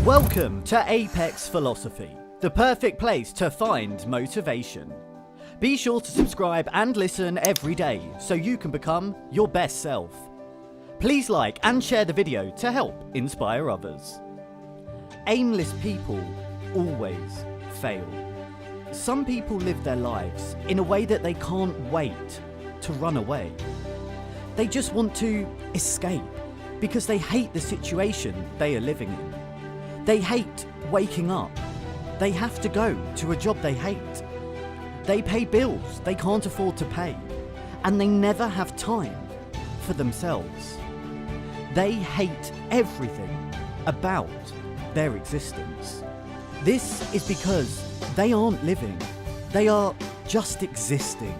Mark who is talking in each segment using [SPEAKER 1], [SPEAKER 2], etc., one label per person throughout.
[SPEAKER 1] Welcome to Apex Philosophy, the perfect place to find motivation. Be sure to subscribe and listen every day so you can become your best self. Please like and share the video to help inspire others. Aimless people always fail. Some people live their lives in a way that they can't wait to run away. They just want to escape because they hate the situation they are living in. They hate waking up. They have to go to a job they hate. They pay bills they can't afford to pay, and they never have time for themselves. They hate everything about their existence. This is because they aren't living. They are just existing.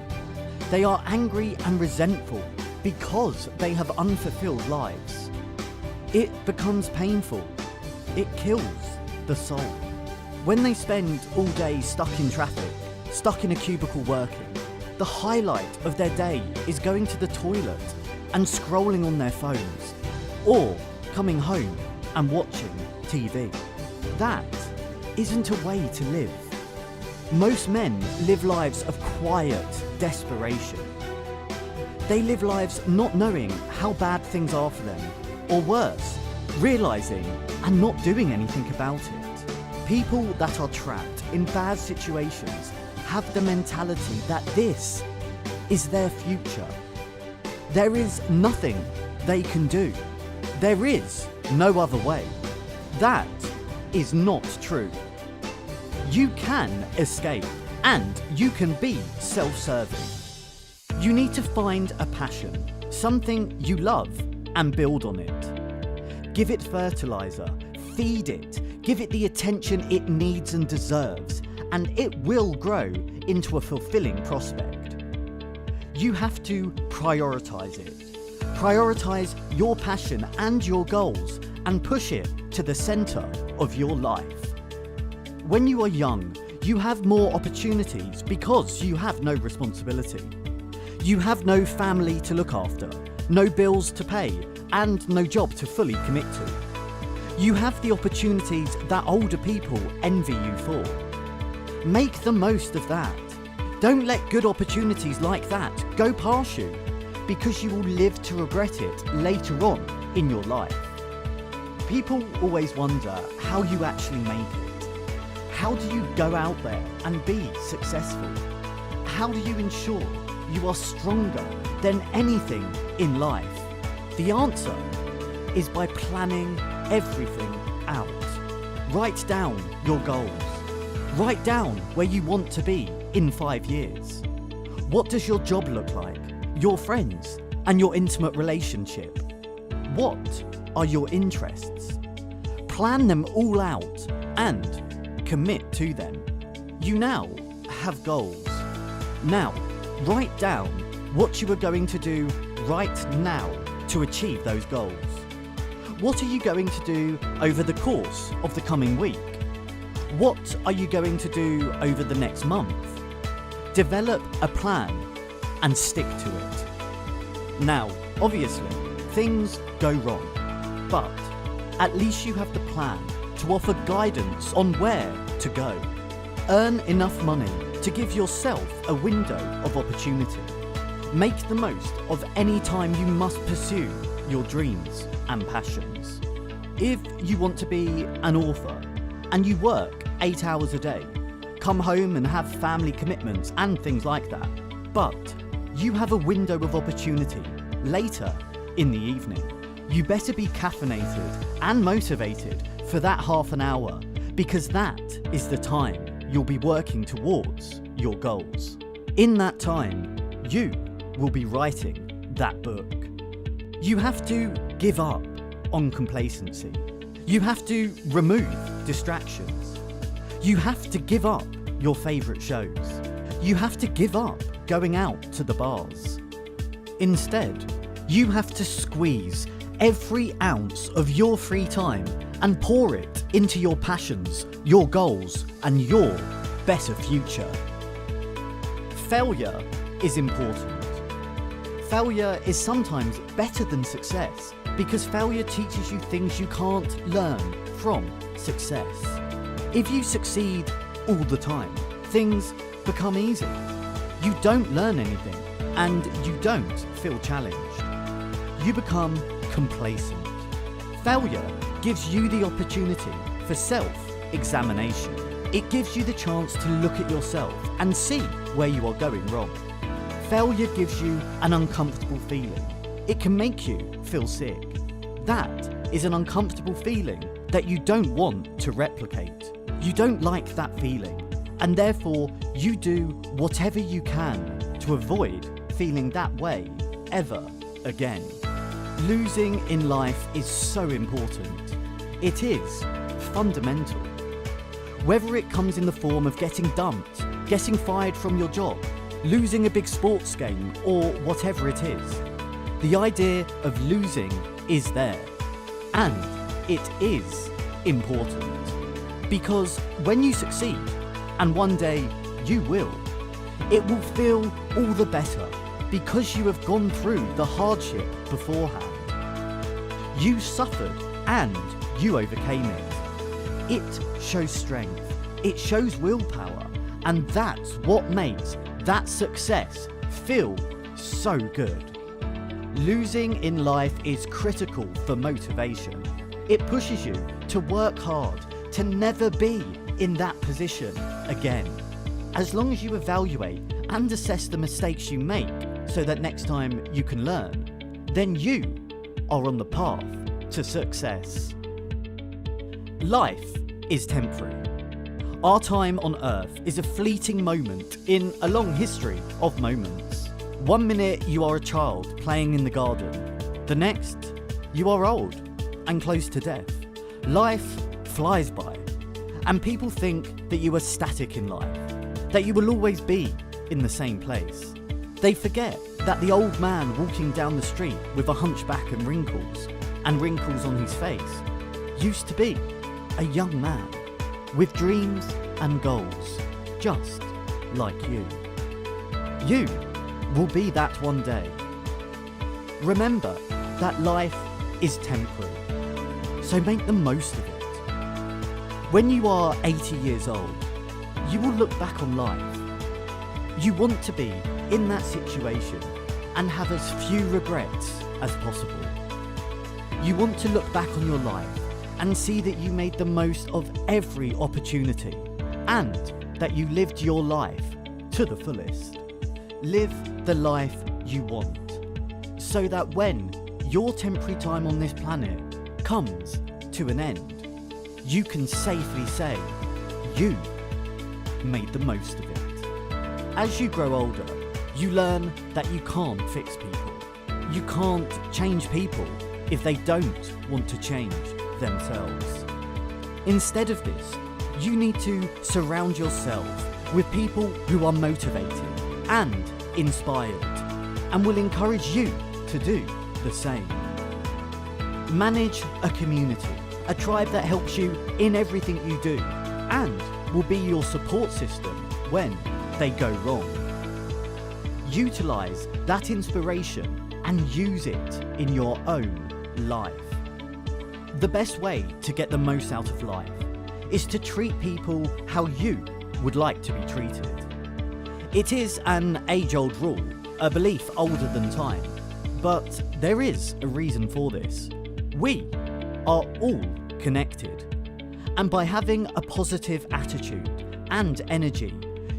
[SPEAKER 1] They are angry and resentful because they have unfulfilled lives. It becomes painful. It kills the soul. When they spend all day stuck in traffic, stuck in a cubicle working, the highlight of their day is going to the toilet and scrolling on their phones, or coming home and watching TV. That isn't a way to live. Most men live lives of quiet desperation. They live lives not knowing how bad things are for them, or worse, realising and not doing anything about it. People that are trapped in bad situations have the mentality that this is their future. There is nothing they can do. There is no other way. That is not true. You can escape, and you can be self-serving. You need to find a passion, something you love, and build on it. Give it fertilizer, feed it, give it the attention it needs and deserves, and it will grow into a fulfilling prospect. You have to prioritize it. Prioritize your passion and your goals and push it to the center of your life. When you are young, you have more opportunities because you have no responsibility. You have no family to look after, no bills to pay, and no job to fully commit to. You have the opportunities that older people envy you for. Make the most of that. Don't let good opportunities like that go past you, because you will live to regret it later on in your life. People always wonder how you actually make it. How do you go out there and be successful? How do you ensure you are stronger than anything in life? The answer is by planning everything out. Write down your goals. Write down where you want to be in 5 years. What does your job look like? Your friends and your intimate relationship? What are your interests? Plan them all out and commit to them. You now have goals. Now, write down what you are going to do right now to achieve those goals. What are you going to do over the course of the coming week? What are you going to do over the next month? Develop a plan and stick to it. Now, obviously, things go wrong, but at least you have the plan to offer guidance on where to go. Earn enough money to give yourself a window of opportunity. Make the most of any time you must pursue your dreams and passions. If you want to be an author and you work 8 hours a day, come home and have family commitments and things like that, but you have a window of opportunity later in the evening, you better be caffeinated and motivated for that half an hour, because that is the time you'll be working towards your goals. In that time, you will be writing that book. You have to give up on complacency. You have to remove distractions. You have to give up your favourite shows. You have to give up going out to the bars. Instead, you have to squeeze every ounce of your free time and pour it into your passions, your goals, and your better future. Failure is important. Failure is sometimes better than success because failure teaches you things you can't learn from success. If you succeed all the time, things become easy. You don't learn anything, and you don't feel challenged. You become complacent. Failure gives you the opportunity for self-examination. It gives you the chance to look at yourself and see where you are going wrong. Failure gives you an uncomfortable feeling. It can make you feel sick. That is an uncomfortable feeling that you don't want to replicate. You don't like that feeling, and therefore you do whatever you can to avoid feeling that way ever again. Losing in life is so important. It is fundamental. Whether it comes in the form of getting dumped, getting fired from your job, losing a big sports game, or whatever it is, the idea of losing is there. And it is important. Because when you succeed, and one day you will, it will feel all the better because you have gone through the hardship beforehand. You suffered and you overcame it. It shows strength, it shows willpower, and that's what makes that success feel so good. Losing in life is critical for motivation. It pushes you to work hard, to never be in that position again. As long as you evaluate and assess the mistakes you make so that next time you can learn, then you are on the path to success. Life is temporary. Our time on Earth is a fleeting moment in a long history of moments. 1 minute you are a child playing in the garden. The next, you are old and close to death. Life flies by, and people think that you are static in life, that you will always be in the same place. They forget that the old man walking down the street with a hunchback and wrinkles on his face used to be a young man with dreams and goals, just like you. You will be that one day. Remember that life is temporary, so make the most of it. When you are 80 years old, you will look back on life. You want to be in that situation and have as few regrets as possible. You want to look back on your life and see that you made the most of every opportunity and that you lived your life to the fullest. Live the life you want, so that when your temporary time on this planet comes to an end, you can safely say you made the most of it. As you grow older, you learn that you can't fix people. You can't change people if they don't want to change themselves. Instead of this, you need to surround yourself with people who are motivated and inspired and will encourage you to do the same. Manage a community, a tribe that helps you in everything you do and will be your support system when they go wrong. Utilize that inspiration and use it in your own life. The best way to get the most out of life is to treat people how you would like to be treated. It is an age-old rule, a belief older than time, but there is a reason for this. We are all connected, and by having a positive attitude and energy,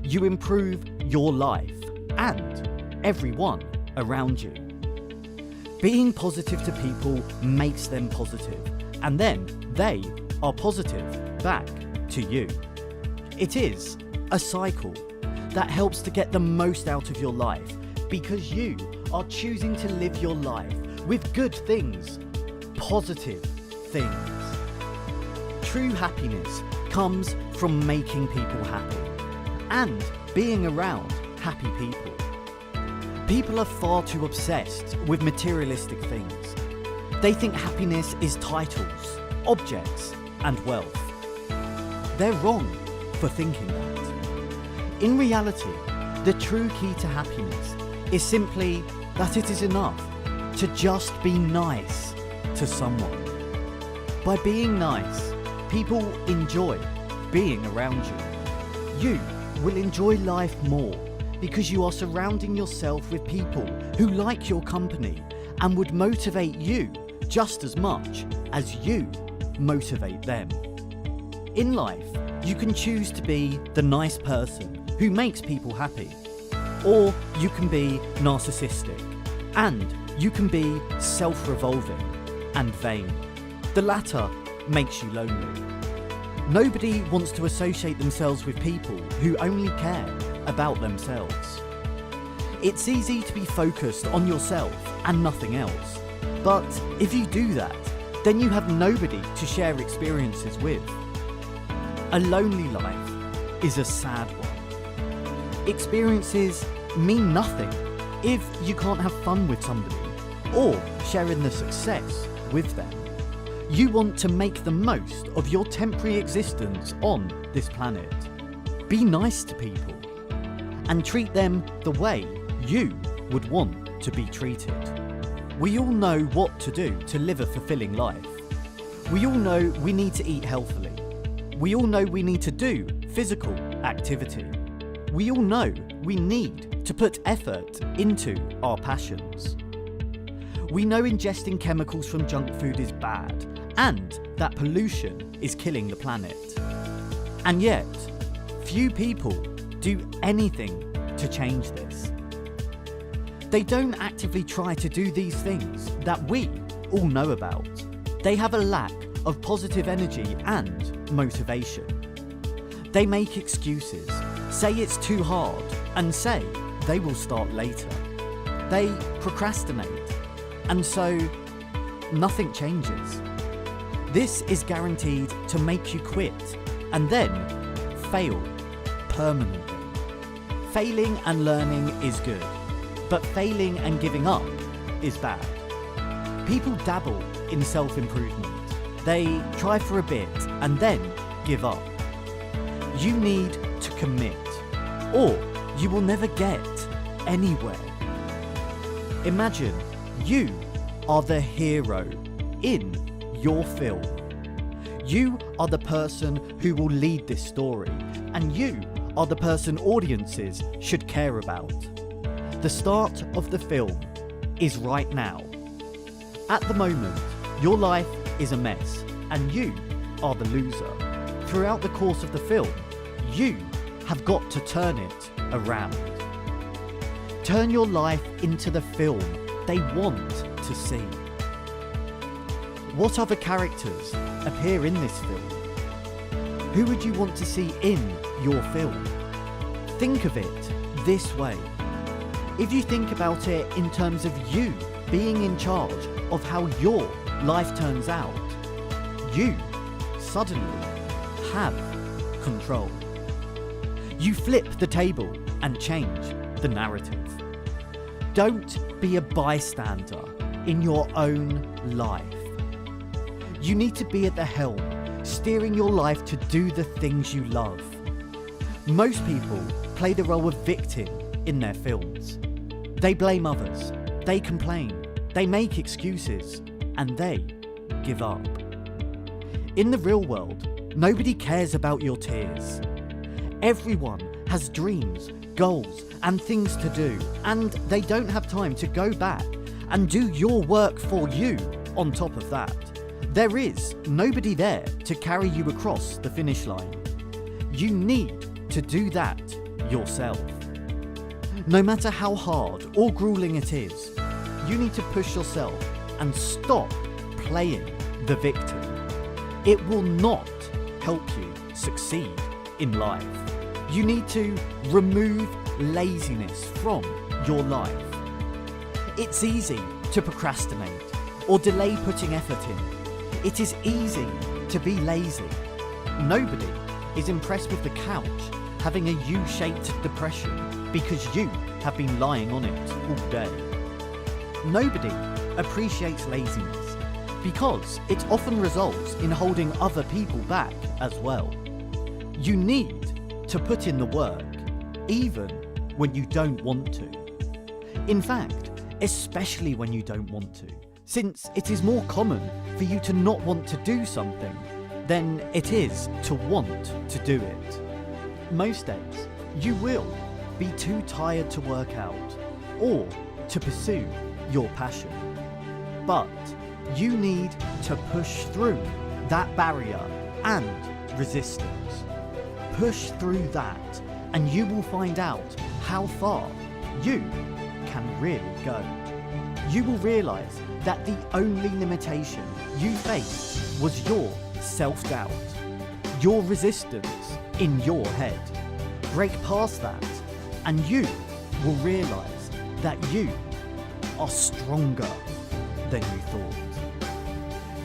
[SPEAKER 1] you improve your life and everyone around you. Being positive to people makes them positive, and then they are positive back to you. It is a cycle that helps to get the most out of your life because you are choosing to live your life with good things, positive things. True happiness comes from making people happy and being around happy people. People are far too obsessed with materialistic things. They think happiness is titles, objects, and wealth. They're wrong for thinking that. In reality, the true key to happiness is simply that it is enough to just be nice to someone. By being nice, People enjoy being around you. You will enjoy life more because you are surrounding yourself with people who like your company and would motivate you just as much as you motivate them. In life, you can choose to be the nice person who makes people happy, or you can be narcissistic, and you can be self-revolving and vain. The latter makes you lonely. Nobody wants to associate themselves with people who only care about themselves. It's easy to be focused on yourself and nothing else, but if you do that, then you have nobody to share experiences with. A lonely life is a sad one. Experiences mean nothing if you can't have fun with somebody or share in the success with them. You want to make the most of your temporary existence on this planet. Be nice to people and treat them the way you would want to be treated. We all know what to do to live a fulfilling life. We all know we need to eat healthily. We all know we need to do physical activity. We all know we need to put effort into our passions. We know ingesting chemicals from junk food is bad and that pollution is killing the planet. And yet, few people do anything to change this. They don't actively try to do these things that we all know about. They have a lack of positive energy and motivation. They make excuses, say it's too hard, and say they will start later. They procrastinate, and so nothing changes. This is guaranteed to make you quit and then fail permanently. Failing and learning is good, but failing and giving up is bad. People dabble in self-improvement. They try for a bit and then give up. You need to commit, or you will never get anywhere. Imagine you are the hero in your film. You are the person who will lead this story, and you are the person audiences should care about. The start of the film is right now. At the moment, your life is a mess, and you are the loser. Throughout the course of the film, you have got to turn it around. Turn your life into the film they want to see. What other characters appear in this film? Who would you want to see in your film? Think of it this way. If you think about it in terms of you being in charge of how your life turns out, you suddenly have control. You flip the table and change the narrative. Don't be a bystander in your own life. You need to be at the helm, steering your life to do the things you love. Most people play the role of victim in their films. They blame others, they complain, they make excuses, and they give up. In the real world, nobody cares about your tears. Everyone has dreams, goals, and things to do, and they don't have time to go back and do your work for you on top of that. There is nobody there to carry you across the finish line. You need to do that yourself. No matter how hard or grueling it is, you need to push yourself and stop playing the victim. It will not help you succeed in life. You need to remove laziness from your life. It's easy to procrastinate or delay putting effort in. It is easy to be lazy. Nobody is impressed with the couch having a U-shaped depression because you have been lying on it all day. Nobody appreciates laziness because it often results in holding other people back as well. You need to put in the work, even when you don't want to. In fact, especially when you don't want to, since it is more common for you to not want to do something than it is to want to do it. Most days, you will be too tired to work out or to pursue your passion. But you need to push through that barrier and resistance. Push through that, and you will find out how far you can really go. You will realise that the only limitation you faced was your self-doubt, your resistance in your head. Break past that, and you will realise that you are stronger than you thought.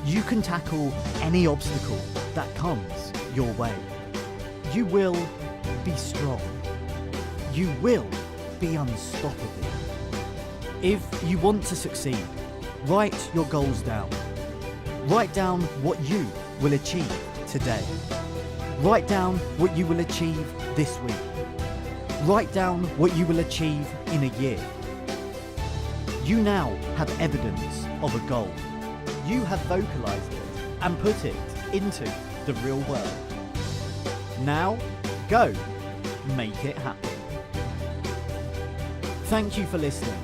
[SPEAKER 1] You can tackle any obstacle that comes your way. You will be strong. You will be unstoppable. If you want to succeed, write your goals down. Write down what you will achieve today. Write down what you will achieve this week. Write down what you will achieve in a year. You now have evidence of a goal. You have vocalized it and put it into the real world. Now, go make it happen. Thank you for listening.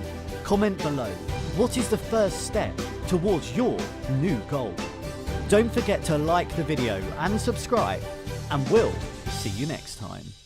[SPEAKER 1] Comment below, what is the first step towards your new goal? Don't forget to like the video and subscribe, and we'll see you next time.